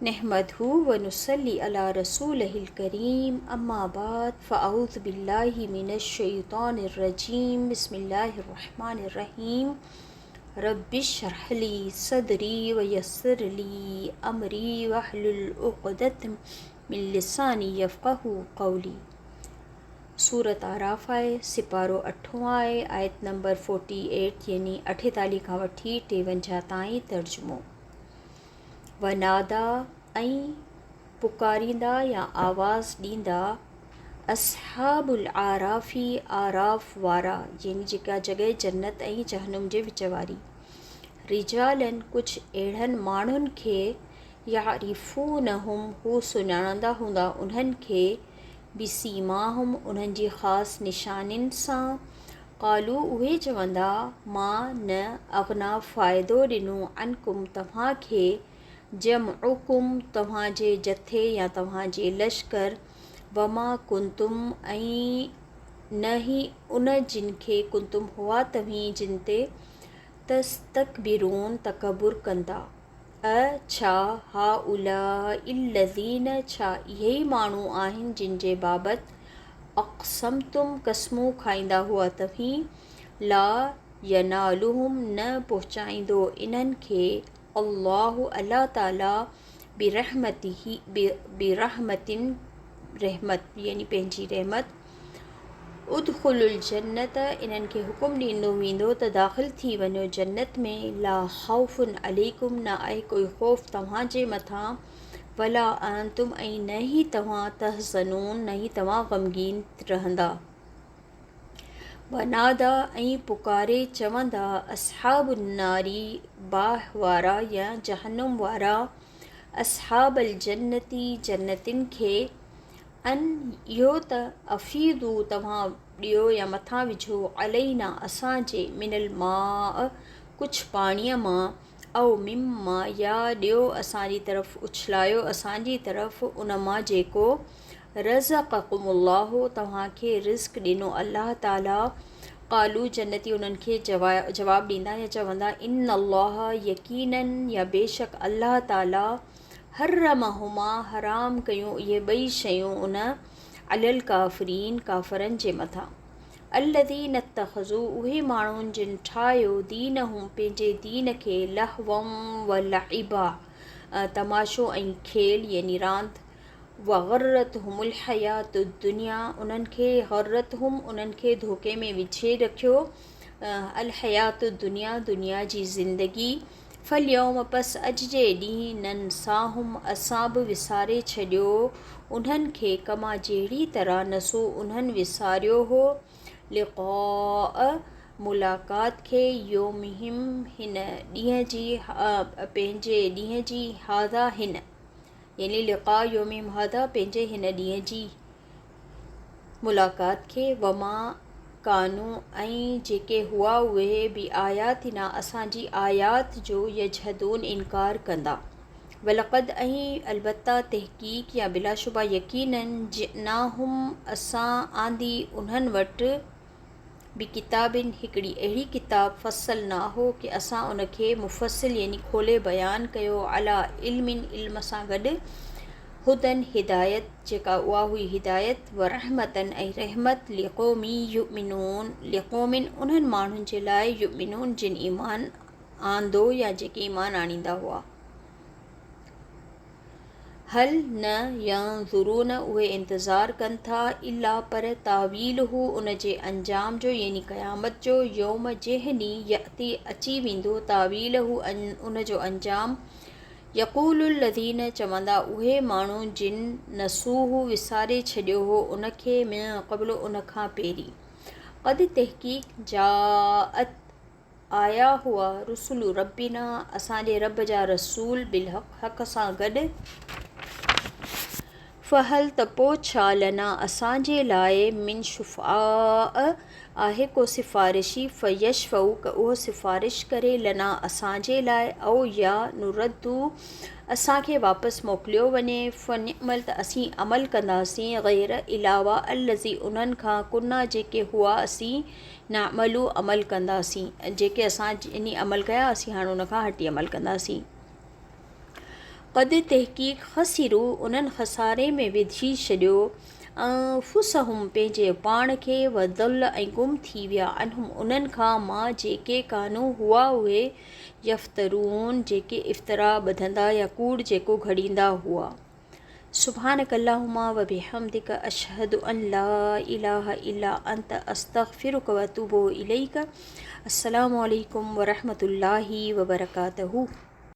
नहमदहु व नुसल्ली अला रसूलिहिल करीम अम्मा बाद फ़अऊज़ु बिल्लाहि मिनश शैतानिर रजीम बिस्मिल्लाहिर रहमानिर रहीम रब्बिश्रह ली सदरी व यस्सिर ली अमरी वहलुल उक़दतम मिन लिसानी यफ़क़हू क़ौली। सूरत आराफ़ आहे, सिपारो 8 आहे, आयत नंबर 48 यानी 48 खां वठी 53 ताईं। तर्जुमो। वनादा ऐं पुकारींदा या आवाज़ ॾींदा असहाबुल आराफ़ी आराफ़ वारा यानी जेका जॻह जन्नत ऐं जहनुम जे विच वारी, रिजालन कुझु अहिड़नि माण्हुनि खे यारिफ़ूनहुम हू सुञाणंदा हूंदा उन्हनि खे बिसीमाहुम उन्हनि जी ख़ासि निशानियुनि सां। क़ालू उहे चवंदा मां न अग़ना फ़ाइदो ॾिनो अनकुम तव्हांखे जमउकुम तव्हांजे जथे या तव्हांजे लश्कर वमा कुंतुम ऐं न ई उन जिन खे कुंतुम हुआ तव्हीं जिन ते तस्तकबिरून तकबुर कंदा। छा हाउलाइल्लज़ीन छा इहे ई माण्हू आहिनि जिन जे बाबति अक़समतुम क़स्मूं खाईंदा हुआ तव्हीं ला यनालुहुम न पहुचाईंदो इन्हनि खे अल्लाहु अल्लाह ताला बिरहमतिन रहमत यानी पंहिंजी रहमत। उदखुलुल जन्नत इन्हनि खे हुकुम ॾींदो वेंदो त दाख़िल थी वञो जन्नत में। ला ख़ौफ़ुन अलैकुम न आहे कोई ख़ौफ़ तव्हांजे मथां, वला अंतुम ऐं न ई तव्हां तहज़नून न ई तव्हां ग़मगीन रहंदा। वनादा ऐं पुकारे चवंदा असहाबुन नारी बाह वारा या जहन्नुम वारा असहाबल जन्नती जन्नतिन खे अन इहो त अफ़ीदू तव्हां ॾियो या मथां विझो अलैना असांजे मिनल मां कुझु पाणीअ मां औ मिम्मा या ॾियो असांजी तरफ़ उछलायो असांजी तरफ़ उन मां जेको रज़क़कुमुल्लाहु तव्हांखे रिज़्क़ ॾिनो अल्लाह ताला। क़ालू जन्नती उन्हनि खे जवाबु ॾींदा या चवंदा इन्नल्लाह यकीनन या बेशक अल्लाह ताला हर्रमहुमा हराम कयूं इहे ॿई शयूं उन अलल काफ़िरीन काफ़रनि जे मथां। अल्लज़ीन इत्तख़ज़ू उहे माण्हुनि जिन ठाहियो दीनहुम पंहिंजे दीन खे लहवम व लइबा तमाशो ऐं खेल यानी रांदि। वग़र्रतहुमुल हयातुद दुनिया उन्हनि खे ग़र्रतहुम उन्हनि खे धोखे में विझे रखियो अल हयातुद दुनिया दुनिया जी ज़िंदगी। फलयौम पस अॼु जे ॾींहुं नंसाहुम असां बि विसारे छॾियो उन्हनि खे कमा जहिड़ी तरह नसो उन्हनि विसारियो हो लिक़ाअ मुलाक़ात खे योमिहिम हिन ॾींहं जी पंहिंजे ॾींहं जी हाज़ा हिन यानी लिक़ा योमिहिम हाज़ा पंहिंजे हिन ॾींहं जी मुलाक़ात खे। वमा कानू ऐं जेके हुआ उहे बि आयातिना असांजी आयात जो यजहदून इनकार कंदा। वलक़द ऐं अलबत्ता तहक़ीक़ या बिलाशुबा यकीनन जिनाहुम असां आंदी उन्हनि वटि बि किताबिन हिकिड़ी अहिड़ी किताब फ़सल ना हो कि असां उनखे मुफ़सिल यानी खोले बयानु कयो अला इल्मिन इल्म सां गॾु हुदन हिदायत जेका उहा हुई हिदायत व रहमतन ऐं रहमत लिक़ौमी युमिनून लिक़ौमिन उन्हनि माण्हुनि जे लाइ युमिनून जिन ईमान आंदो या जेके ईमान आणींदा हुआ। हल न यंज़ुरून उहे इंतज़ारु कनि था इला पर तावील हू उन जे अंजाम जो यानी क़यामत जो। यौम जंहिं ॾींहुं यअती अची वेंदो तावील हू उन जो अंजाम। यक़ूलुल लज़ीन चवंदा उहे माण्हू जिन नसूहु विसारे छॾियो हो उनखे मिन क़ब्ल उन खां पहिरीं क़द तहक़ीक़ जाअत आया हुआ रुसुलु रब्बिना असांजे रब जा रसूल बिलहक़ हक़ सां गॾु। फ़हल त पोइ छा लना असांजे लाइ मिन शुफ़ा आहे को सिफ़ारिशी फ़यशफ़ऊ क उहो सिफ़ारिश करे लना असांजे लाइ औ या नुरद्दू असांखे वापसि मोकिलियो वञे फ़निअमल त असीं अमल कंदासीं ग़ैर इलावा अल्लज़ी उन्हनि खां कुना जेके हुआ असीं नामलू अमल कंदासीं जेके असां इन अमल कया असीं हाणे उन खां हटी अमल कंदासीं। क़द तहक़ीक़ ख़सिरू उन्हनि खसारे में विझी छॾियो अनफुसहुम पंहिंजे पाण खे वदल ऐं गुम थी विया अनहुम उन्हनि खां मां जेके कानू हुआ उहे यफ़्तरून जेके इफ़्तरा ॿधंदा या कूड़ जेको घड़ींदा हुआ। सुब्हानक अल्लाहुम्मा व बिहम्दिक अशहदु अन ला इलाहा इल्ला अंत अस्तग़फिरुक व अतूबु इलैक। अस्सलामु अलैकुम व रहमतुल्लाहि व बरकातहू।